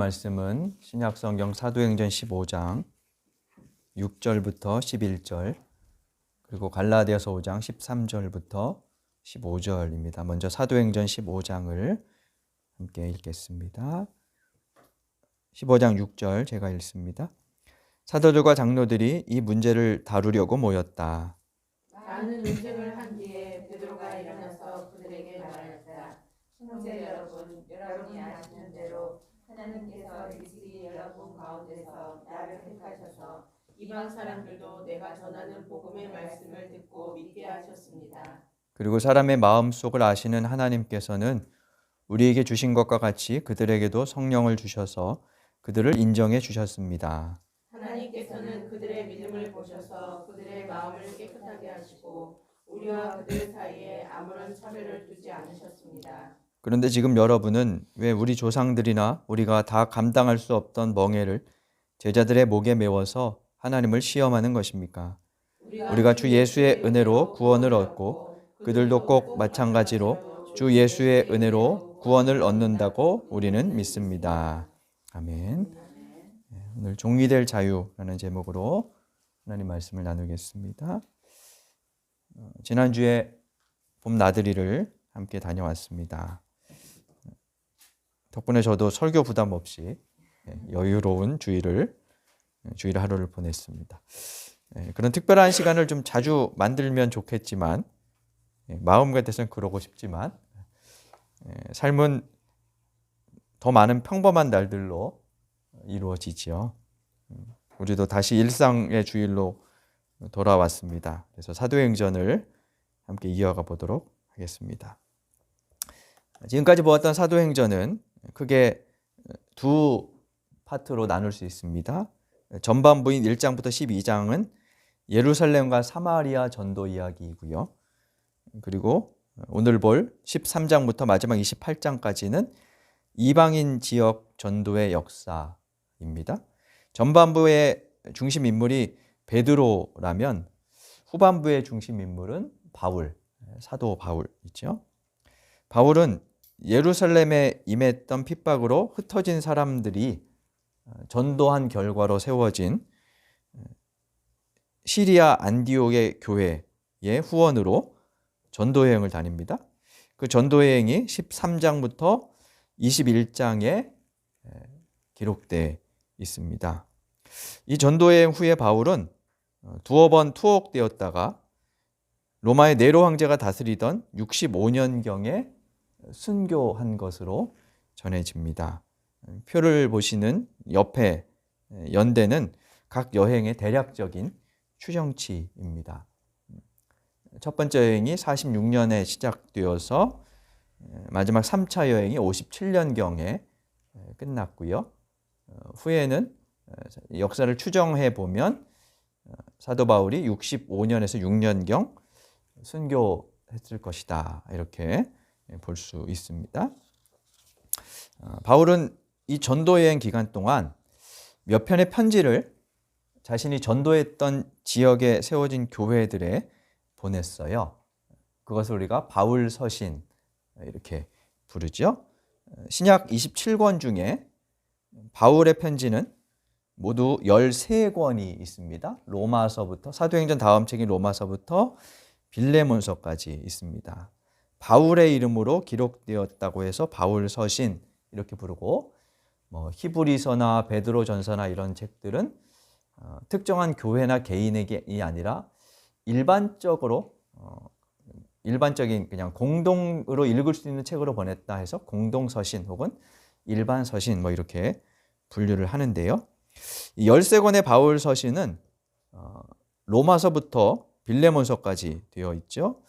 말씀은 신약성경 사도행전 15장 6절부터 11절 그리고 갈라디아서 5장 13절부터 15절입니다. 먼저 사도행전 15장을 함께 읽겠습니다. 15장 6절 제가 읽습니다. 사도들과 장로들이 이 문제를 다루려고 모였다. 많은 논쟁을 한 뒤에 베드로가 일어나서 그들에게 말하였다. 형제 여러분, 여러분이 아시는 대로 하나님께서 일찍이 여러분 가운데서 나를 택하셔서 이방 사람들도 내가 전하는 복음의 말씀을 듣고 믿게 하셨습니다. 그리고 사람의 마음속을 아시는 하나님께서는 우리에게 주신 것과 같이 그들에게도 성령을 주셔서 그들을 인정해 주셨습니다. 하나님께서는 그들의 믿음을 보셔서 그들의 마음을 깨끗하게 하시고 우리와 그들 사이에 아무런 차별을 두지 않으셨습니다. 그런데 지금 여러분은 왜 우리 조상들이나 우리가 다 감당할 수 없던 멍에를 제자들의 목에 메워서 하나님을 시험하는 것입니까? 우리가 주 예수의 은혜로 구원을 얻고 그들도 꼭 마찬가지로 주 예수의 은혜로 구원을 얻는다고 우리는 믿습니다. 아멘. 오늘 종이 될 자유라는 제목으로 하나님 말씀을 나누겠습니다. 지난주에 봄 나들이를 함께 다녀왔습니다. 덕분에 저도 설교 부담 없이 여유로운 주일 하루를 보냈습니다. 그런 특별한 시간을 좀 자주 만들면 좋겠지만 마음 같아서는 그러고 싶지만 삶은 더 많은 평범한 날들로 이루어지지요. 우리도 다시 일상의 주일로 돌아왔습니다. 그래서 사도행전을 함께 이어가 보도록 하겠습니다. 지금까지 보았던 사도행전은 크게 두 파트로 나눌 수 있습니다. 전반부인 1장부터 12장은 예루살렘과 사마리아 전도 이야기이고요. 그리고 오늘 볼 13장부터 마지막 28장까지는 이방인 지역 전도의 역사입니다. 전반부의 중심 인물이 베드로라면 후반부의 중심 인물은 바울, 사도 바울이죠. 바울은 예루살렘에 임했던 핍박으로 흩어진 사람들이 전도한 결과로 세워진 시리아 안디옥의 교회의 후원으로 전도여행을 다닙니다. 그 전도여행이 13장부터 21장에 기록되어 있습니다. 이 전도여행 후에 바울은 두어 번 투옥되었다가 로마의 네로 황제가 다스리던 65년경에 순교한 것으로 전해집니다. 표를 보시는 옆에 연대는 각 여행의 대략적인 추정치입니다. 첫 번째 여행이 46년에 시작되어서 마지막 3차 여행이 57년경에 끝났고요. 후에는 역사를 추정해 보면 사도 바울이 65년에서 6년경 순교했을 것이다. 이렇게 볼 수 있습니다. 바울은 이 전도여행 기간 동안 몇 편의 편지를 자신이 전도했던 지역에 세워진 교회들에 보냈어요. 그것을 우리가 바울 서신 이렇게 부르죠. 신약 27권 중에 바울의 편지는 모두 13권이 있습니다. 로마서부터 사도행전 다음 책인 로마서부터 빌레몬서까지 있습니다. 바울의 이름으로 기록되었다고 해서 바울 서신 이렇게 부르고 히브리서나 베드로전서나 이런 책들은 특정한 교회나 개인에게 아니라 일반적인 그냥 공동으로 읽을 수 있는 책으로 보냈다 해서 공동서신 혹은 일반서신 이렇게 분류를 하는데요. 이 13권의 바울 서신은 로마서부터 빌레몬서까지 되어 있죠.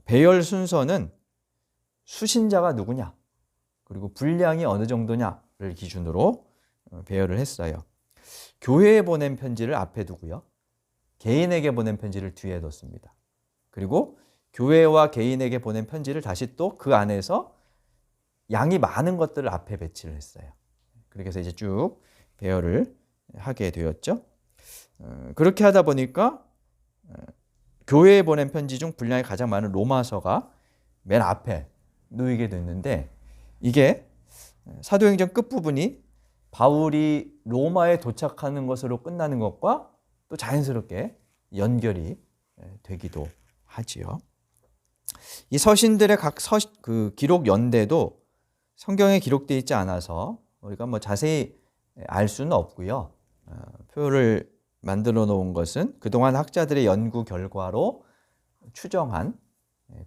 배열 순서는 수신자가 누구냐 그리고 분량이 어느 정도냐를 기준으로 배열을 했어요. 교회에 보낸 편지를 앞에 두고요. 개인에게 보낸 편지를 뒤에 뒀습니다. 그리고 교회와 개인에게 보낸 편지를 다시 또 그 안에서 양이 많은 것들을 앞에 배치를 했어요. 그렇게 해서 이제 쭉 배열을 하게 되었죠. 그렇게 하다 보니까 교회에 보낸 편지 중 분량이 가장 많은 로마서가 맨 앞에 놓이게 됐는데 이게 사도행전 끝부분이 바울이 로마에 도착하는 것으로 끝나는 것과 또 자연스럽게 연결이 되기도 하지요. 이 서신들의 그 기록 연대도 성경에 기록되어 있지 않아서 우리가 뭐 자세히 알 수는 없고요. 표를 만들어 놓은 것은 그동안 학자들의 연구 결과로 추정한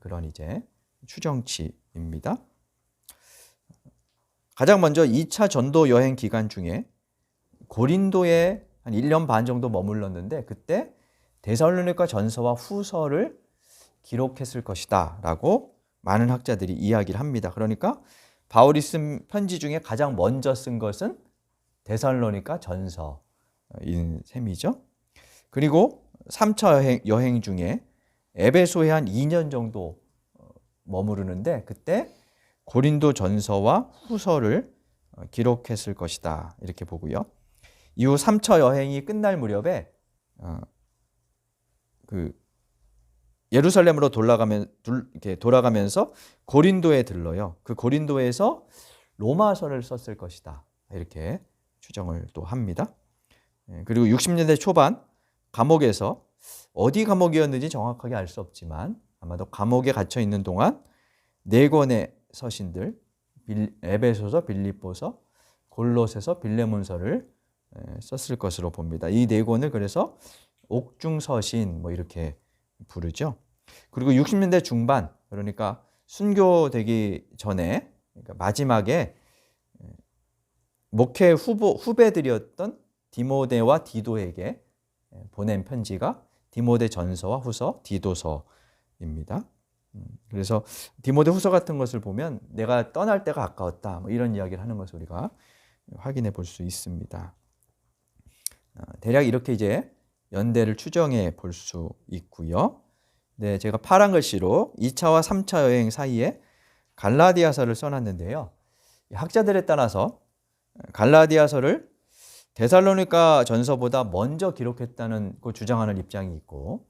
그런 이제 추정치입니다. 가장 먼저 2차 전도 여행 기간 중에 고린도에 한 1년 반 정도 머물렀는데 그때 데살로니가 전서와 후서를 기록했을 것이다 라고 많은 학자들이 이야기를 합니다. 그러니까 바울이 쓴 편지 중에 가장 먼저 쓴 것은 데살로니가 전서인 셈이죠. 그리고 3차 여행 중에 에베소에 한 2년 정도 머무르는데 그때 고린도 전서와 후서를 기록했을 것이다 이렇게 보고요. 이후 3차 여행이 끝날 무렵에 그 예루살렘으로 돌아가면서 고린도에 들러요. 그 고린도에서 로마서를 썼을 것이다 이렇게 추정을 또 합니다. 그리고 60년대 초반 감옥에서 어디 감옥이었는지 정확하게 알 수 없지만 아마도 감옥에 갇혀 있는 동안 4권의 서신들 에베소서, 빌립보서, 골로새서, 빌레몬서를 썼을 것으로 봅니다. 이 4권을 그래서 옥중서신 뭐 이렇게 부르죠. 그리고 60년대 중반 그러니까 순교되기 전에 그러니까 마지막에 목회 후배들이었던 디모데와 디도에게 보낸 편지가 디모데 전서와 후서, 디도서입니다. 그래서 디모데 후서 같은 것을 보면 내가 떠날 때가 가까웠다 뭐 이런 이야기를 하는 것을 우리가 확인해 볼 수 있습니다. 대략 이렇게 이제 연대를 추정해 볼 수 있고요. 네, 제가 파란 글씨로 2차와 3차 여행 사이에 갈라디아서를 써놨는데요. 학자들에 따라서 갈라디아서를 데살로니가 전서보다 먼저 기록했다는 그 주장하는 입장이 있고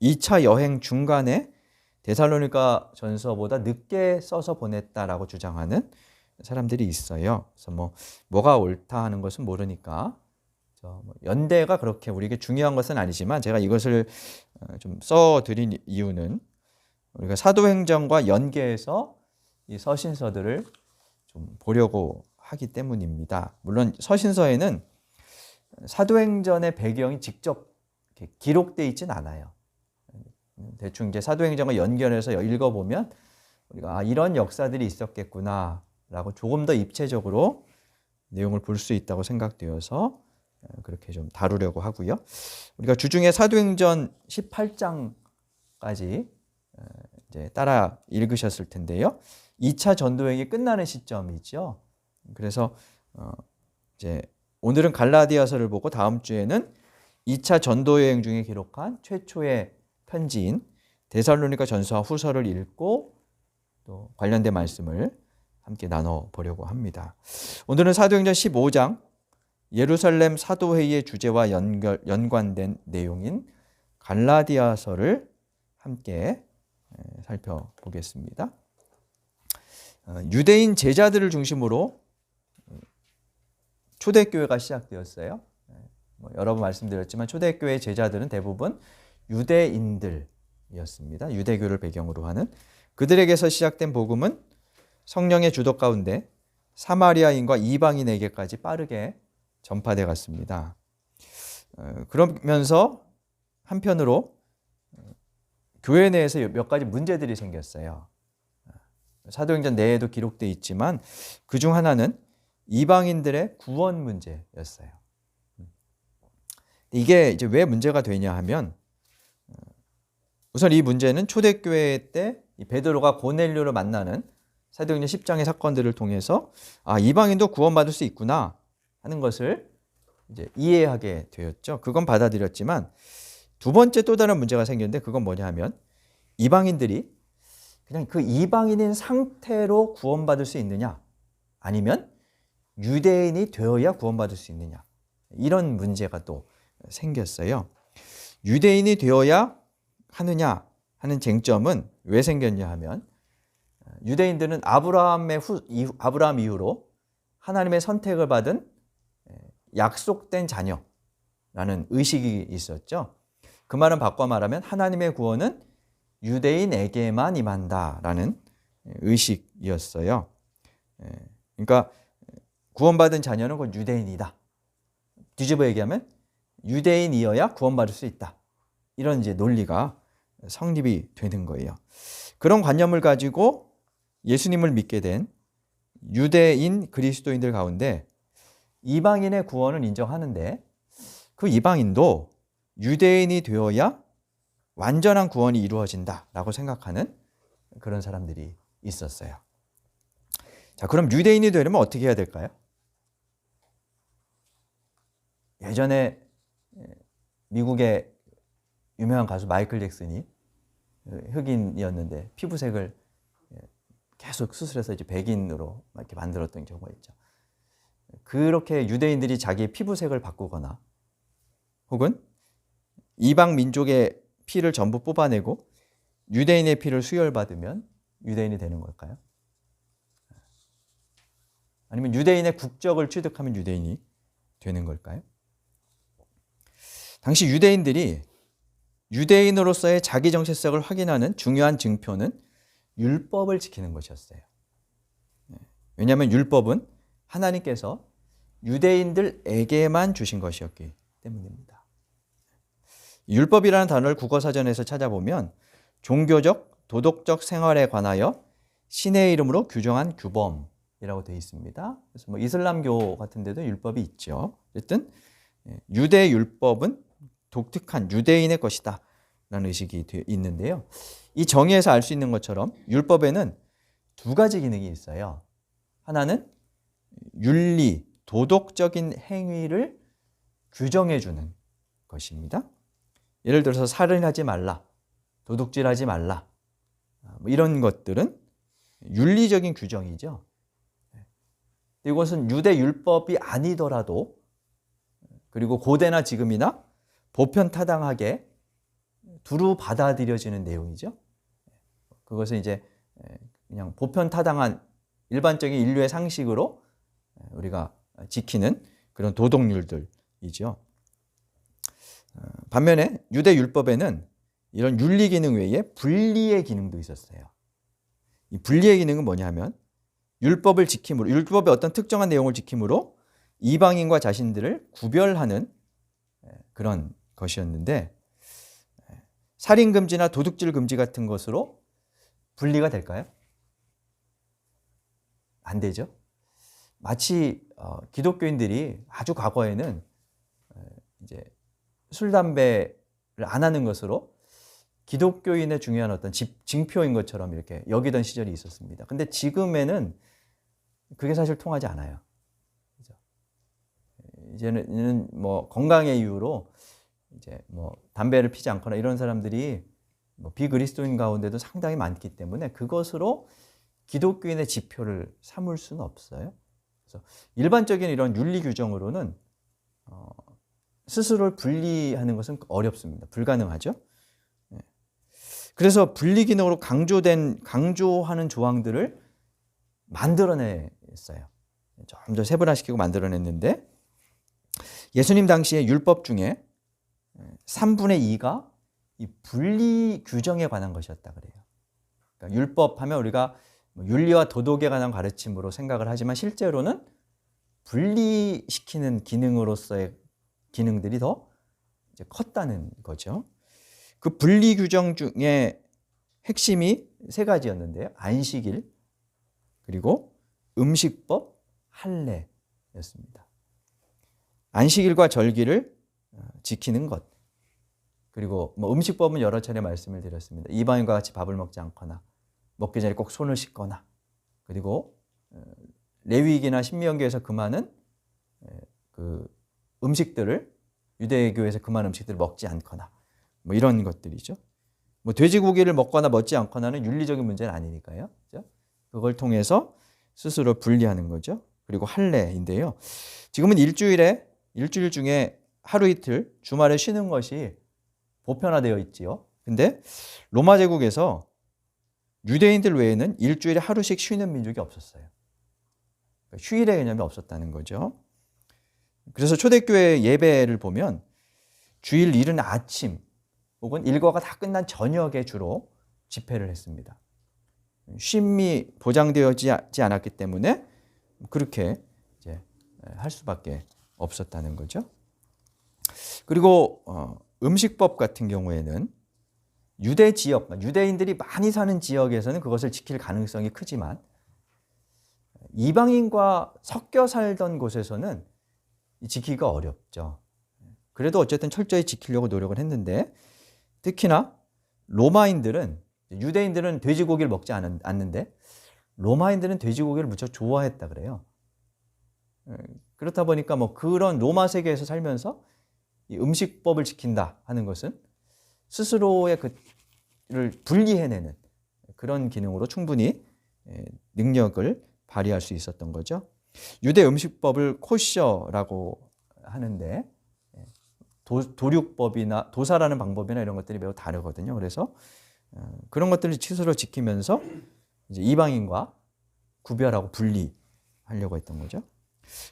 2차 여행 중간에 데살로니가 전서보다 늦게 써서 보냈다라고 주장하는 사람들이 있어요. 그래서 뭐가 옳다 하는 것은 모르니까 연대가 그렇게 우리에게 중요한 것은 아니지만 제가 이것을 좀 써드린 이유는 우리가 사도행전과 연계해서 이 서신서들을 좀 보려고 하기 때문입니다. 물론 서신서에는 사도행전의 배경이 직접 이렇게 기록되어 있진 않아요. 대충 이제 사도행전과 연결해서 읽어보면 우리가 이런 역사들이 있었겠구나라고 조금 더 입체적으로 내용을 볼 수 있다고 생각되어서 그렇게 좀 다루려고 하고요. 우리가 주중에 사도행전 18장까지 이제 따라 읽으셨을 텐데요. 2차 전도행이 끝나는 시점이죠. 그래서 이제 오늘은 갈라디아서를 보고 다음 주에는 2차 전도여행 중에 기록한 최초의 편지인 데살로니가 전서와 후서를 읽고 또 관련된 말씀을 함께 나눠보려고 합니다. 오늘은 사도행전 15장 예루살렘 사도회의의 주제와 연관된 내용인 갈라디아서를 함께 살펴보겠습니다. 유대인 제자들을 중심으로 초대교회가 시작되었어요. 여러 번 말씀드렸지만 초대교회 제자들은 대부분 유대인들이었습니다. 유대교를 배경으로 하는 그들에게서 시작된 복음은 성령의 주도 가운데 사마리아인과 이방인에게까지 빠르게 전파돼 갔습니다. 그러면서 한편으로 교회 내에서 몇 가지 문제들이 생겼어요. 사도행전 내에도 기록되어 있지만 그중 하나는 이방인들의 구원 문제였어요. 이게 이제 왜 문제가 되냐 하면 우선 이 문제는 초대교회 때 베드로가 고넬료를 만나는 사도행전 10장의 사건들을 통해서 이방인도 구원받을 수 있구나 하는 것을 이제 이해하게 되었죠. 그건 받아들였지만 두 번째 또 다른 문제가 생겼는데 그건 뭐냐 하면 이방인들이 그냥 그 이방인인 상태로 구원받을 수 있느냐 아니면 유대인이 되어야 구원받을 수 있느냐 이런 문제가 또 생겼어요. 유대인이 되어야 하느냐 하는 쟁점은 왜 생겼냐 하면 유대인들은 아브라함 이후로 하나님의 선택을 받은 약속된 자녀라는 의식이 있었죠. 그 말은 바꿔 말하면 하나님의 구원은 유대인에게만 임한다라는 의식이었어요. 그러니까 구원받은 자녀는 곧 유대인이다. 뒤집어 얘기하면 유대인이어야 구원받을 수 있다. 이런 이제 논리가 성립이 되는 거예요. 그런 관념을 가지고 예수님을 믿게 된 유대인 그리스도인들 가운데 이방인의 구원을 인정하는데 그 이방인도 유대인이 되어야 완전한 구원이 이루어진다라고 생각하는 그런 사람들이 있었어요. 자, 그럼 유대인이 되려면 어떻게 해야 될까요? 예전에 미국의 유명한 가수 마이클 잭슨이 흑인이었는데 피부색을 계속 수술해서 이제 백인으로 이렇게 만들었던 경우가 있죠. 그렇게 유대인들이 자기의 피부색을 바꾸거나 혹은 이방 민족의 피를 전부 뽑아내고 유대인의 피를 수혈받으면 유대인이 되는 걸까요? 아니면 유대인의 국적을 취득하면 유대인이 되는 걸까요? 당시 유대인들이 유대인으로서의 자기 정체성을 확인하는 중요한 증표는 율법을 지키는 것이었어요. 왜냐하면 율법은 하나님께서 유대인들에게만 주신 것이었기 때문입니다. 율법이라는 단어를 국어사전에서 찾아보면 종교적, 도덕적 생활에 관하여 신의 이름으로 규정한 규범이라고 되어 있습니다. 그래서 뭐 이슬람교 같은 데도 율법이 있죠. 어쨌든 유대 율법은 독특한 유대인의 것이다 라는 의식이 있는데요. 이 정의에서 알 수 있는 것처럼 율법에는 두 가지 기능이 있어요. 하나는 윤리, 도덕적인 행위를 규정해 주는 것입니다. 예를 들어서 살인하지 말라, 도둑질하지 말라, 뭐 이런 것들은 윤리적인 규정이죠. 이것은 유대 율법이 아니더라도 그리고 고대나 지금이나 보편타당하게 두루 받아들여지는 내용이죠. 그것은 이제 그냥 보편타당한 일반적인 인류의 상식으로 우리가 지키는 그런 도덕률들이죠. 반면에 유대 율법에는 이런 윤리 기능 외에 분리의 기능도 있었어요. 이 분리의 기능은 뭐냐면 율법을 지킴으로, 율법의 어떤 특정한 내용을 지킴으로 이방인과 자신들을 구별하는 그런 것이었는데 살인 금지나 도둑질 금지 같은 것으로 분리가 될까요? 안 되죠. 마치 기독교인들이 아주 과거에는 이제 술, 담배를 안 하는 것으로 기독교인의 중요한 어떤 징표인 것처럼 이렇게 여기던 시절이 있었습니다. 근데 지금에는 그게 사실 통하지 않아요. 그죠? 이제는 뭐 건강의 이유로 이제 뭐 담배를 피지 않거나 이런 사람들이 뭐 비그리스도인 가운데도 상당히 많기 때문에 그것으로 기독교인의 지표를 삼을 수는 없어요. 그래서 일반적인 이런 윤리 규정으로는 스스로를 분리하는 것은 어렵습니다. 불가능하죠. 그래서 분리 기능으로 강조하는 조항들을 만들어냈어요. 좀 더 세분화시키고 만들어냈는데 예수님 당시의 율법 중에 3분의 2가 이 분리 규정에 관한 것이었다 그래요. 그러니까 율법하면 우리가 윤리와 도덕에 관한 가르침으로 생각을 하지만 실제로는 분리시키는 기능으로서의 기능들이 더 이제 컸다는 거죠. 그 분리 규정 중에 핵심이 세 가지였는데요. 안식일, 그리고 음식법, 할례였습니다. 안식일과 절기를 지키는 것, 그리고 뭐 음식법은 여러 차례 말씀을 드렸습니다. 이방인과 같이 밥을 먹지 않거나 먹기 전에 꼭 손을 씻거나, 그리고 레위기나 신명기에서 금하는 그 음식들을 유대교에서 금하는 음식들을 먹지 않거나 뭐 이런 것들이죠. 뭐 돼지고기를 먹거나 먹지 않거나는 윤리적인 문제는 아니니까요. 그렇죠? 그걸 통해서 스스로 분리하는 거죠. 그리고 할례인데요. 지금은 일주일 중에 하루 이틀 주말에 쉬는 것이 보편화되어 있지요. 근데 로마 제국에서 유대인들 외에는 일주일에 하루씩 쉬는 민족이 없었어요. 휴일의 개념이 없었다는 거죠. 그래서 초대교회 예배를 보면 주일 이른 아침 혹은 일과가 다 끝난 저녁에 주로 집회를 했습니다. 쉼이 보장되어지지 않았기 때문에 그렇게 이제 할 수밖에 없었다는 거죠. 그리고 음식법 같은 경우에는 유대 지역, 유대인들이 많이 사는 지역에서는 그것을 지킬 가능성이 크지만 이방인과 섞여 살던 곳에서는 지키기가 어렵죠. 그래도 어쨌든 철저히 지키려고 노력을 했는데 특히나 로마인들은 유대인들은 돼지고기를 먹지 않는데 로마인들은 돼지고기를 무척 좋아했다 그래요. 그렇다 보니까 뭐 그런 로마 세계에서 살면서 이 음식법을 지킨다 하는 것은 스스로의 그를 분리해내는 그런 기능으로 충분히 능력을 발휘할 수 있었던 거죠. 유대 음식법을 코셔라고 하는데 도륙법이나 도살하는 방법이나 이런 것들이 매우 다르거든요. 그래서 그런 것들을 스스로 지키면서 이제 이방인과 구별하고 분리하려고 했던 거죠.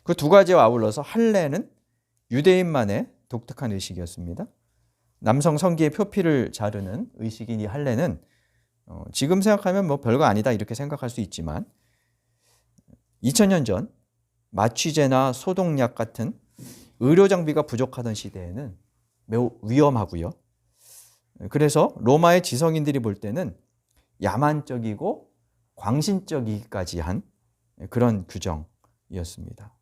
그 두 가지와 아울러서 할례는 유대인만의 독특한 의식이었습니다. 남성 성기의 표피를 자르는 의식인 이 할례는 지금 생각하면 뭐 별거 아니다 이렇게 생각할 수 있지만 2000년 전 마취제나 소독약 같은 의료 장비가 부족하던 시대에는 매우 위험하고요. 그래서 로마의 지성인들이 볼 때는 야만적이고 광신적이기까지 한 그런 규정이었습니다.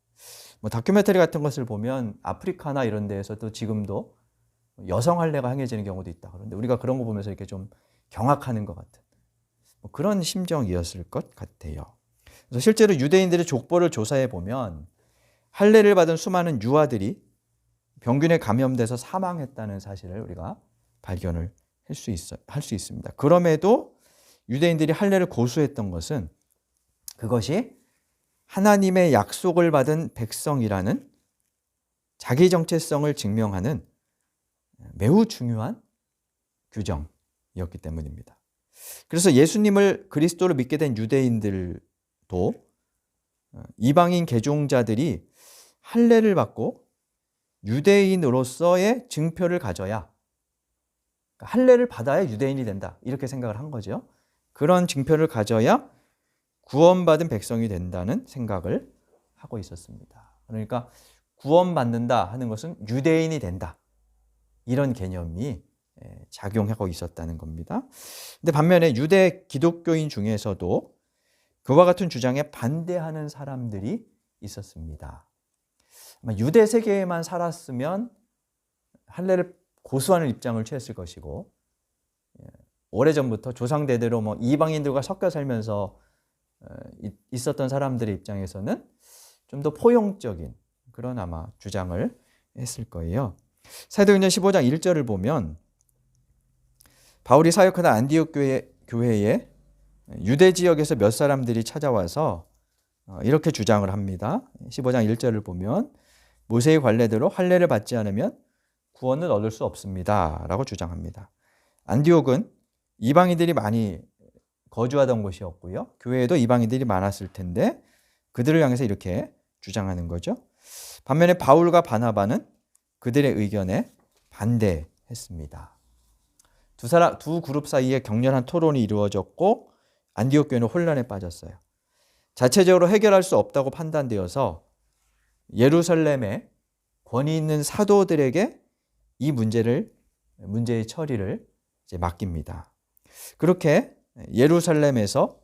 뭐 다큐멘터리 같은 것을 보면 아프리카나 이런 데에서도 지금도 여성 할례가 행해지는 경우도 있다. 그런데 우리가 그런 거 보면서 이렇게 좀 경악하는 것 같은 뭐 그런 심정이었을 것 같아요. 그래서 실제로 유대인들의 족보를 조사해 보면 할례를 받은 수많은 유아들이 병균에 감염돼서 사망했다는 사실을 우리가 발견을 할 수 있습니다. 그럼에도 유대인들이 할례를 고수했던 것은 그것이 하나님의 약속을 받은 백성이라는 자기 정체성을 증명하는 매우 중요한 규정이었기 때문입니다. 그래서 예수님을 그리스도로 믿게 된 유대인들도 이방인 개종자들이 할례를 받고 유대인으로서의 증표를 가져야 할례를 받아야 유대인이 된다 이렇게 생각을 한 거죠. 그런 증표를 가져야 구원받은 백성이 된다는 생각을 하고 있었습니다. 그러니까 구원받는다 하는 것은 유대인이 된다 이런 개념이 작용하고 있었다는 겁니다. 근데 반면에 유대 기독교인 중에서도 그와 같은 주장에 반대하는 사람들이 있었습니다. 유대 세계에만 살았으면 할례를 고수하는 입장을 취했을 것이고 오래전부터 조상대대로 뭐 이방인들과 섞여 살면서 있었던 사람들의 입장에서는 좀 더 포용적인 그런 아마 주장을 했을 거예요. 사도행전 15장 1절을 보면 바울이 사역하던 안디옥 교회에 유대 지역에서 몇 사람들이 찾아와서 이렇게 주장을 합니다. 15장 1절을 보면 모세의 관례대로 할례를 받지 않으면 구원을 얻을 수 없습니다 라고 주장합니다. 안디옥은 이방인들이 많이 거주하던 곳이었고요. 교회에도 이방인들이 많았을 텐데 그들을 향해서 이렇게 주장하는 거죠. 반면에 바울과 바나바는 그들의 의견에 반대했습니다. 두 그룹 사이에 격렬한 토론이 이루어졌고 안디옥 교회는 혼란에 빠졌어요. 자체적으로 해결할 수 없다고 판단되어서 예루살렘에 권위 있는 사도들에게 이 문제의 처리를 이제 맡깁니다. 그렇게 예루살렘에서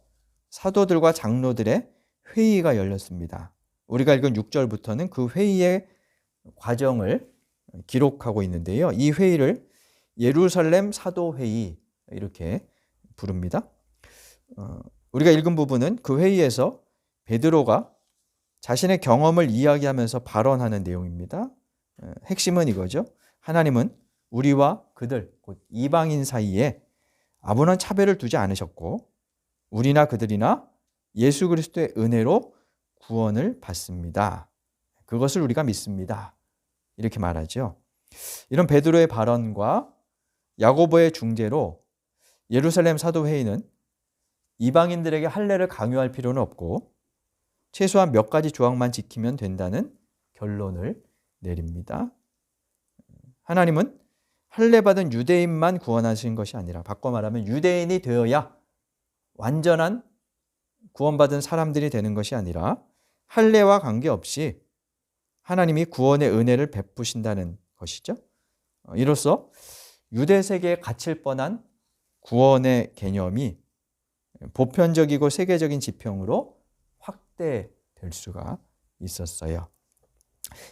사도들과 장로들의 회의가 열렸습니다. 우리가 읽은 6절부터는 그 회의의 과정을 기록하고 있는데요. 이 회의를 예루살렘 사도회의 이렇게 부릅니다. 우리가 읽은 부분은 그 회의에서 베드로가 자신의 경험을 이야기하면서 발언하는 내용입니다. 핵심은 이거죠. 하나님은 우리와 그들, 곧 이방인 사이에 아무런 차별을 두지 않으셨고 우리나 그들이나 예수 그리스도의 은혜로 구원을 받습니다. 그것을 우리가 믿습니다. 이렇게 말하죠. 이런 베드로의 발언과 야고보의 중재로 예루살렘 사도회의는 이방인들에게 할례를 강요할 필요는 없고 최소한 몇 가지 조항만 지키면 된다는 결론을 내립니다. 하나님은 할례받은 유대인만 구원하신 것이 아니라, 바꿔 말하면 유대인이 되어야 완전한 구원받은 사람들이 되는 것이 아니라 할례와 관계없이 하나님이 구원의 은혜를 베푸신다는 것이죠. 이로써 유대 세계에 갇힐 뻔한 구원의 개념이 보편적이고 세계적인 지평으로 확대될 수가 있었어요.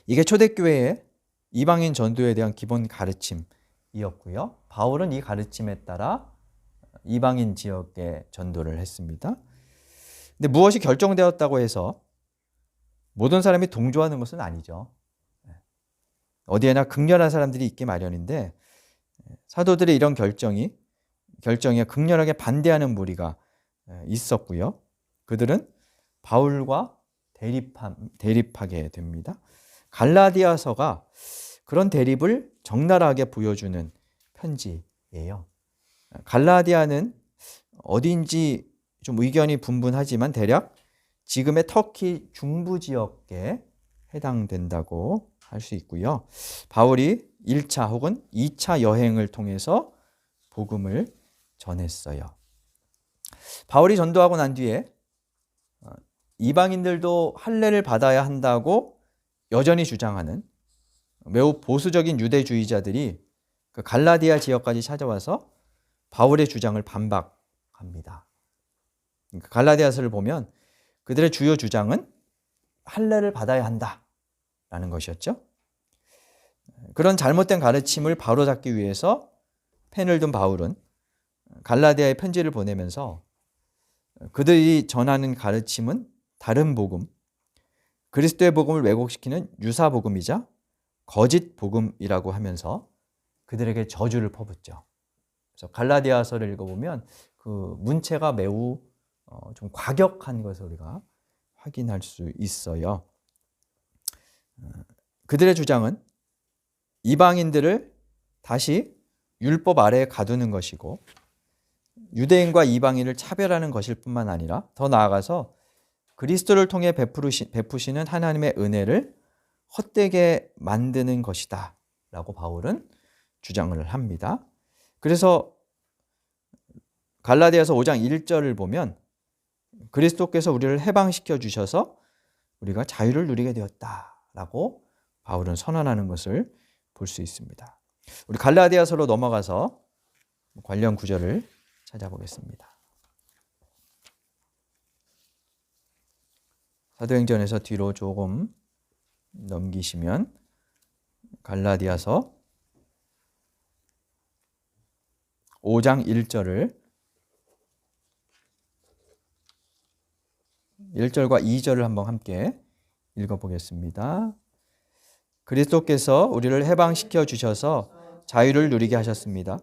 이게 초대교회의 이방인 전도에 대한 기본 가르침이었고요. 바울은 이 가르침에 따라 이방인 지역에 전도를 했습니다. 근데 무엇이 결정되었다고 해서 모든 사람이 동조하는 것은 아니죠. 어디에나 극렬한 사람들이 있기 마련인데, 사도들의 이런 결정에 극렬하게 반대하는 무리가 있었고요. 그들은 바울과 대립하게 됩니다. 갈라디아서가 그런 대립을 적나라하게 보여주는 편지예요. 갈라디아는 어디인지 좀 의견이 분분하지만 대략 지금의 터키 중부 지역에 해당된다고 할 수 있고요. 바울이 1차 혹은 2차 여행을 통해서 복음을 전했어요. 바울이 전도하고 난 뒤에 이방인들도 할례를 받아야 한다고 여전히 주장하는 매우 보수적인 유대주의자들이 그 갈라디아 지역까지 찾아와서 바울의 주장을 반박합니다. 갈라디아서를 보면 그들의 주요 주장은 할례를 받아야 한다라는 것이었죠. 그런 잘못된 가르침을 바로잡기 위해서 펜을 든 바울은 갈라디아에 편지를 보내면서 그들이 전하는 가르침은 다른 복음, 그리스도의 복음을 왜곡시키는 유사 복음이자 거짓 복음이라고 하면서 그들에게 저주를 퍼붓죠. 그래서 갈라디아서를 읽어보면 그 문체가 매우 좀 과격한 것을 우리가 확인할 수 있어요. 그들의 주장은 이방인들을 다시 율법 아래에 가두는 것이고, 유대인과 이방인을 차별하는 것일 뿐만 아니라 더 나아가서 그리스도를 통해 베푸시는 하나님의 은혜를 헛되게 만드는 것이다 라고 바울은 주장을 합니다. 그래서 갈라디아서 5장 1절을 보면 그리스도께서 우리를 해방시켜 주셔서 우리가 자유를 누리게 되었다라고 바울은 선언하는 것을 볼 수 있습니다. 우리 갈라디아서로 넘어가서 관련 구절을 찾아보겠습니다. 사도행전에서 뒤로 조금 넘기시면 갈라디아서 5장 1절과 2절을 한번 함께 읽어보겠습니다. 그리스도께서 우리를 해방시켜 주셔서 자유를 누리게 하셨습니다.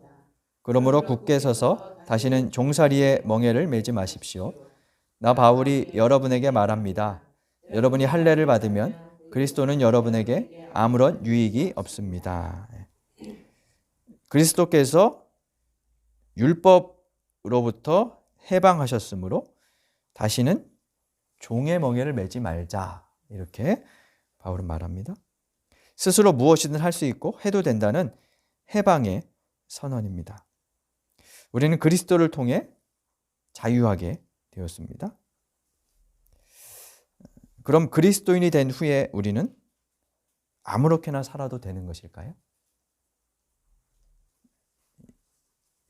그러므로 굳게 서서 다시는 종살이의 멍에를 매지 마십시오. 나 바울이 여러분에게 말합니다. 여러분이 할례를 받으면 그리스도는 여러분에게 아무런 유익이 없습니다. 그리스도께서 율법으로부터 해방하셨으므로 다시는 종의 멍에를 매지 말자, 이렇게 바울은 말합니다. 스스로 무엇이든 할 수 있고 해도 된다는 해방의 선언입니다. 우리는 그리스도를 통해 자유하게 되었습니다. 그럼 그리스도인이 된 후에 우리는 아무렇게나 살아도 되는 것일까요?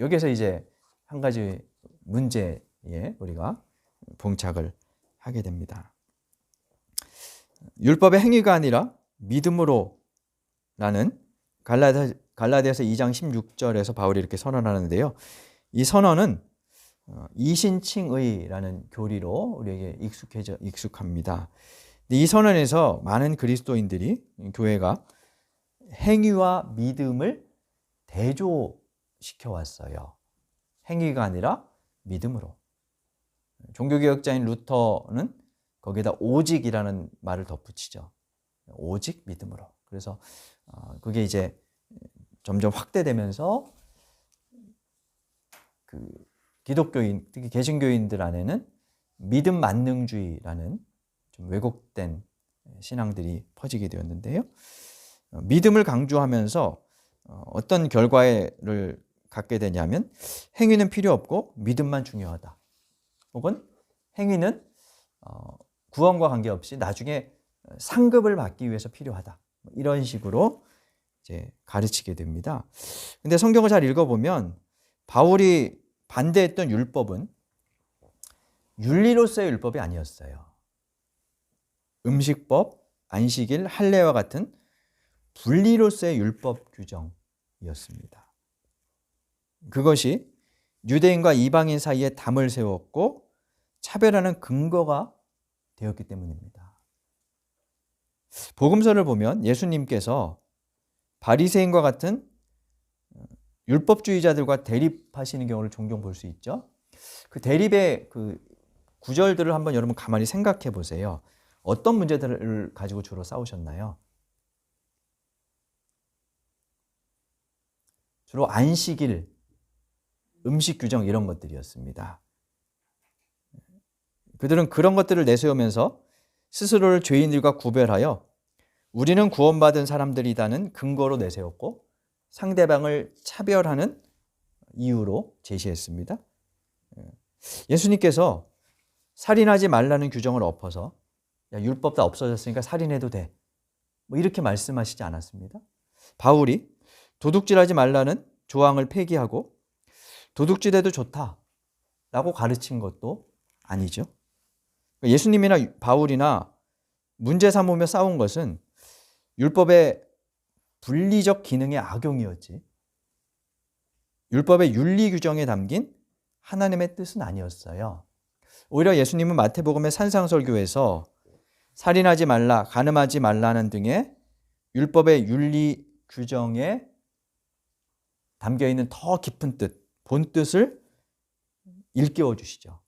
여기서 이제 한 가지 문제에 우리가 봉착을 하게 됩니다. 율법의 행위가 아니라 믿음으로라는 갈라디아서 2장 16절에서 바울이 이렇게 선언하는데요. 이 선언은 이신칭의라는 교리로 우리에게 익숙합니다. 이 선언에서 많은 그리스도인들이 교회가 행위와 믿음을 대조시켜 왔어요. 행위가 아니라 믿음으로. 종교개혁자인 루터는 거기에다 오직이라는 말을 덧붙이죠. 오직 믿음으로. 그래서 그게 이제 점점 확대되면서 그 기독교인, 특히 개신교인들 안에는 믿음 만능주의라는 좀 왜곡된 신앙들이 퍼지게 되었는데요. 믿음을 강조하면서 어떤 결과를 갖게 되냐면 행위는 필요 없고 믿음만 중요하다. 혹은 행위는 구원과 관계없이 나중에 상급을 받기 위해서 필요하다. 이런 식으로 이제 가르치게 됩니다. 근데 성경을 잘 읽어보면 바울이 반대했던 율법은 윤리로서의 율법이 아니었어요. 음식법, 안식일, 할례와 같은 분리로서의 율법 규정이었습니다. 그것이 유대인과 이방인 사이에 담을 세웠고 차별하는 근거가 되었기 때문입니다. 복음서를 보면 예수님께서 바리새인과 같은 율법주의자들과 대립하시는 경우를 종종 볼 수 있죠. 그 대립의 그 구절들을 한번 여러분 가만히 생각해 보세요. 어떤 문제들을 가지고 주로 싸우셨나요? 주로 안식일, 음식 규정 이런 것들이었습니다. 그들은 그런 것들을 내세우면서 스스로를 죄인들과 구별하여 우리는 구원받은 사람들이다는 근거로 내세웠고 상대방을 차별하는 이유로 제시했습니다. 예수님께서 살인하지 말라는 규정을 엎어서 야, 율법 다 없어졌으니까 살인해도 돼. 뭐 이렇게 말씀하시지 않았습니다. 바울이 도둑질하지 말라는 조항을 폐기하고 도둑질해도 좋다라고 가르친 것도 아니죠. 예수님이나 바울이나 문제 삼으며 싸운 것은 율법의 분리적 기능의 악용이었지 율법의 윤리 규정에 담긴 하나님의 뜻은 아니었어요. 오히려 예수님은 마태복음의 산상설교에서 살인하지 말라, 간음하지 말라는 등의 율법의 윤리 규정에 담겨있는 더 깊은 뜻, 본뜻을 일깨워 주시죠.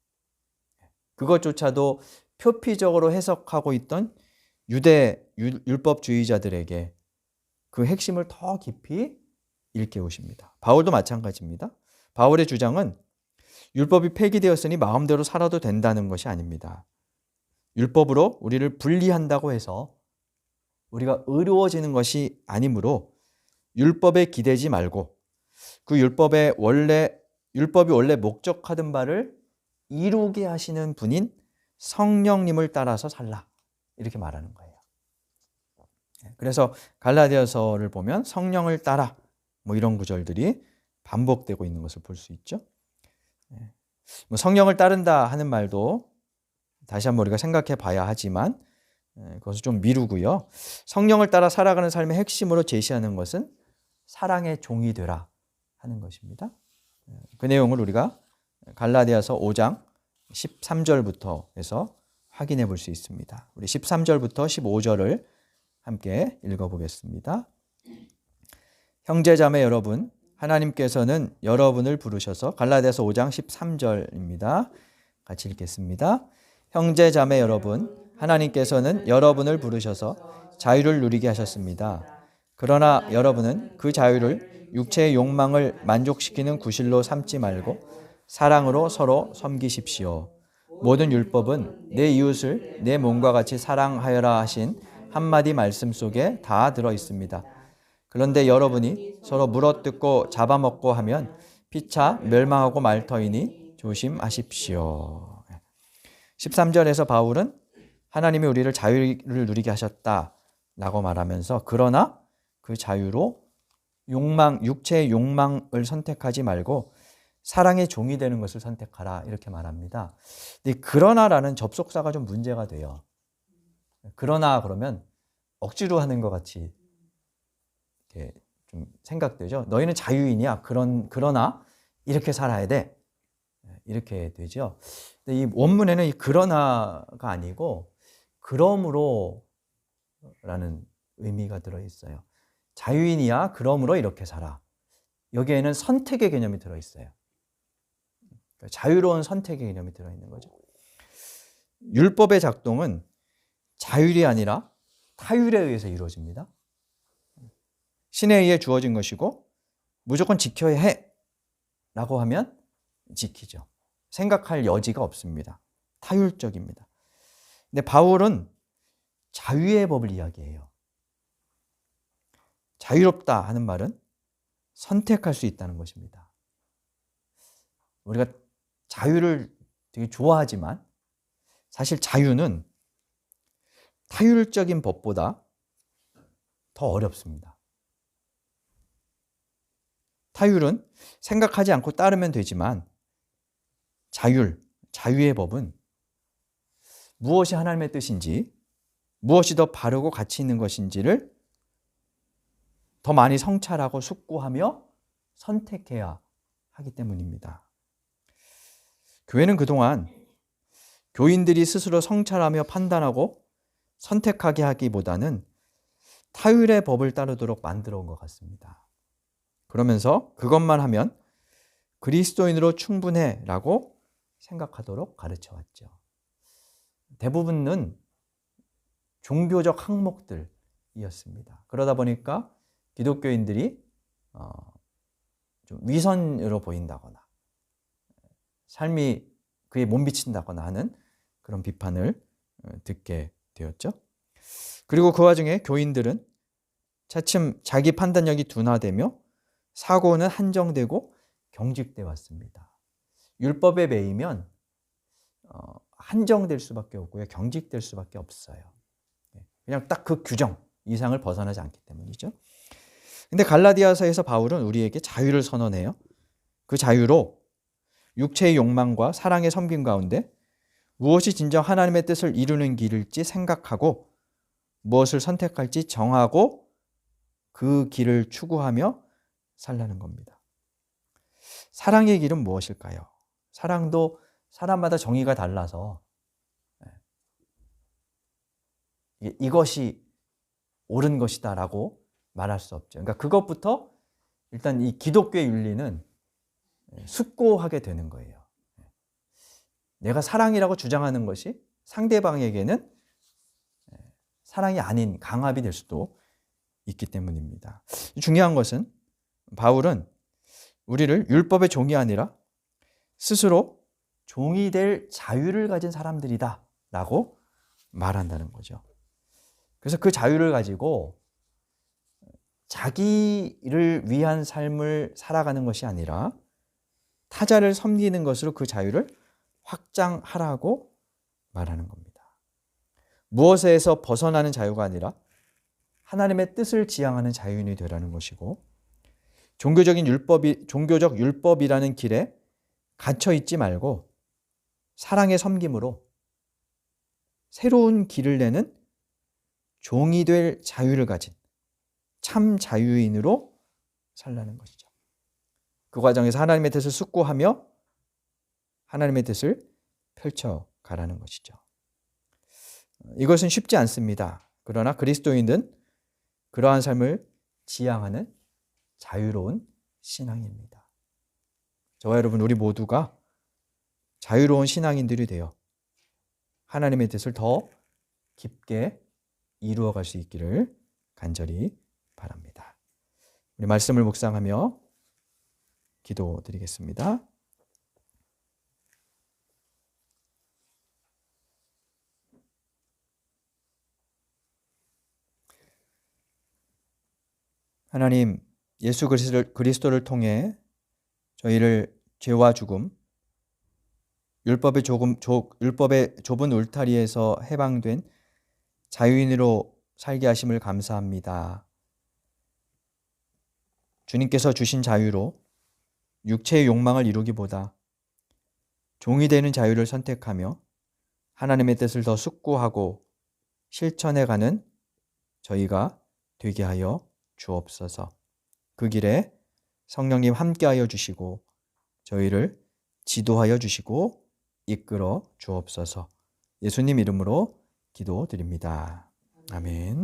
그것조차도 표피적으로 해석하고 있던 유대 율법주의자들에게 그 핵심을 더 깊이 일깨우십니다. 바울도 마찬가지입니다. 바울의 주장은 율법이 폐기되었으니 마음대로 살아도 된다는 것이 아닙니다. 율법으로 우리를 분리한다고 해서 우리가 의로워지는 것이 아니므로 율법에 기대지 말고 그 율법이 원래 목적하던 바를 이루게 하시는 분인 성령님을 따라서 살라 이렇게 말하는 거예요. 그래서 갈라디아서를 보면 성령을 따라 뭐 이런 구절들이 반복되고 있는 것을 볼 수 있죠. 뭐 성령을 따른다 하는 말도 다시 한번 우리가 생각해 봐야 하지만 그것을 좀 미루고요. 성령을 따라 살아가는 삶의 핵심으로 제시하는 것은 사랑의 종이 되라 하는 것입니다. 그 내용을 우리가 갈라디아서 5장 13절부터 해서 확인해 볼 수 있습니다. 우리 13절부터 15절을 함께 읽어보겠습니다. 형제자매 여러분, 하나님께서는 여러분을 부르셔서 갈라디아서 5장 13절입니다. 같이 읽겠습니다. 형제자매 여러분, 하나님께서는 여러분을 부르셔서 자유를 누리게 하셨습니다. 그러나 여러분은 그 자유를 육체의 욕망을 만족시키는 구실로 삼지 말고 사랑으로 서로 섬기십시오. 모든 율법은 내 이웃을 내 몸과 같이 사랑하여라 하신 한마디 말씀 속에 다 들어 있습니다. 그런데 여러분이 서로 물어뜯고 잡아먹고 하면 피차 멸망하고 말 터이니 조심하십시오. 13절에서 바울은 하나님이 우리를 자유를 누리게 하셨다라고 말하면서 그러나 그 자유로 육체의 욕망을 선택하지 말고 사랑의 종이 되는 것을 선택하라 이렇게 말합니다. 근데 그러나라는 접속사가 좀 문제가 돼요. 그러나 그러면 억지로 하는 것 같이 이렇게 좀 생각되죠. 너희는 자유인이야. 그러나 이렇게 살아야 돼. 이렇게 되죠. 근데 이 원문에는 이 그러나가 아니고 그러므로 라는 의미가 들어있어요. 자유인이야. 그러므로 이렇게 살아. 여기에는 선택의 개념이 들어있어요. 그러니까 자유로운 선택의 개념이 들어있는 거죠. 율법의 작동은 자율이 아니라 타율에 의해서 이루어집니다. 신에 의해 주어진 것이고 무조건 지켜야 해 라고 하면 지키죠. 생각할 여지가 없습니다. 타율적입니다. 근데 바울은 자유의 법을 이야기해요. 자유롭다 하는 말은 선택할 수 있다는 것입니다. 우리가 자유를 되게 좋아하지만 사실 자유는 타율적인 법보다 더 어렵습니다. 타율은 생각하지 않고 따르면 되지만 자유의 법은 무엇이 하나님의 뜻인지, 무엇이 더 바르고 가치 있는 것인지를 더 많이 성찰하고 숙고하며 선택해야 하기 때문입니다. 교회는 그동안 교인들이 스스로 성찰하며 판단하고 선택하게 하기보다는 타율의 법을 따르도록 만들어 온 것 같습니다. 그러면서 그것만 하면 그리스도인으로 충분해라고 생각하도록 가르쳐왔죠. 대부분은 종교적 항목들이었습니다. 그러다 보니까 기독교인들이 좀 위선으로 보인다거나 삶이 그에 못 미친다거나 하는 그런 비판을 듣게 되었죠. 그리고 그 와중에 교인들은 차츰 자기 판단력이 둔화되며 사고는 한정되고 경직돼 왔습니다. 율법에 매이면 한정될 수밖에 없고요. 경직될 수밖에 없어요. 그냥 딱 그 규정 이상을 벗어나지 않기 때문이죠. 근데 갈라디아서에서 바울은 우리에게 자유를 선언해요. 그 자유로 육체의 욕망과 사랑의 섬김 가운데 무엇이 진정 하나님의 뜻을 이루는 길일지 생각하고 무엇을 선택할지 정하고 그 길을 추구하며 살라는 겁니다. 사랑의 길은 무엇일까요? 사랑도 사람마다 정의가 달라서 이것이 옳은 것이다라고 말할 수 없죠. 그러니까 그것부터 일단 이 기독교의 윤리는 숙고하게 되는 거예요. 내가 사랑이라고 주장하는 것이 상대방에게는 사랑이 아닌 강압이 될 수도 있기 때문입니다. 중요한 것은 바울은 우리를 율법의 종이 아니라 스스로 종이 될 자유를 가진 사람들이다 라고 말한다는 거죠. 그래서 그 자유를 가지고 자기를 위한 삶을 살아가는 것이 아니라 타자를 섬기는 것으로 그 자유를 확장하라고 말하는 겁니다. 무엇에서 벗어나는 자유가 아니라 하나님의 뜻을 지향하는 자유인이 되라는 것이고, 종교적 율법이라는 길에 갇혀 있지 말고 사랑의 섬김으로 새로운 길을 내는 종이 될 자유를 가진 참 자유인으로 살라는 것이죠. 그 과정에서 하나님의 뜻을 숙고하며 하나님의 뜻을 펼쳐가라는 것이죠. 이것은 쉽지 않습니다. 그러나 그리스도인은 그러한 삶을 지향하는 자유로운 신앙입니다. 저와 여러분 우리 모두가 자유로운 신앙인들이 되어 하나님의 뜻을 더 깊게 이루어갈 수 있기를 간절히 바랍니다. 우리 말씀을 묵상하며 기도드리겠습니다. 하나님, 예수 그리스도를 통해 저희를 죄와 죽음, 율법의 좁은 울타리에서 해방된 자유인으로 살게 하심을 감사합니다. 주님께서 주신 자유로 육체의 욕망을 이루기보다 종이 되는 자유를 선택하며 하나님의 뜻을 더 숙고하고 실천해가는 저희가 되게 하여 주옵소서. 그 길에 성령님 함께하여 주시고 저희를 지도하여 주시고 이끌어 주옵소서. 예수님 이름으로 기도드립니다. 아멘.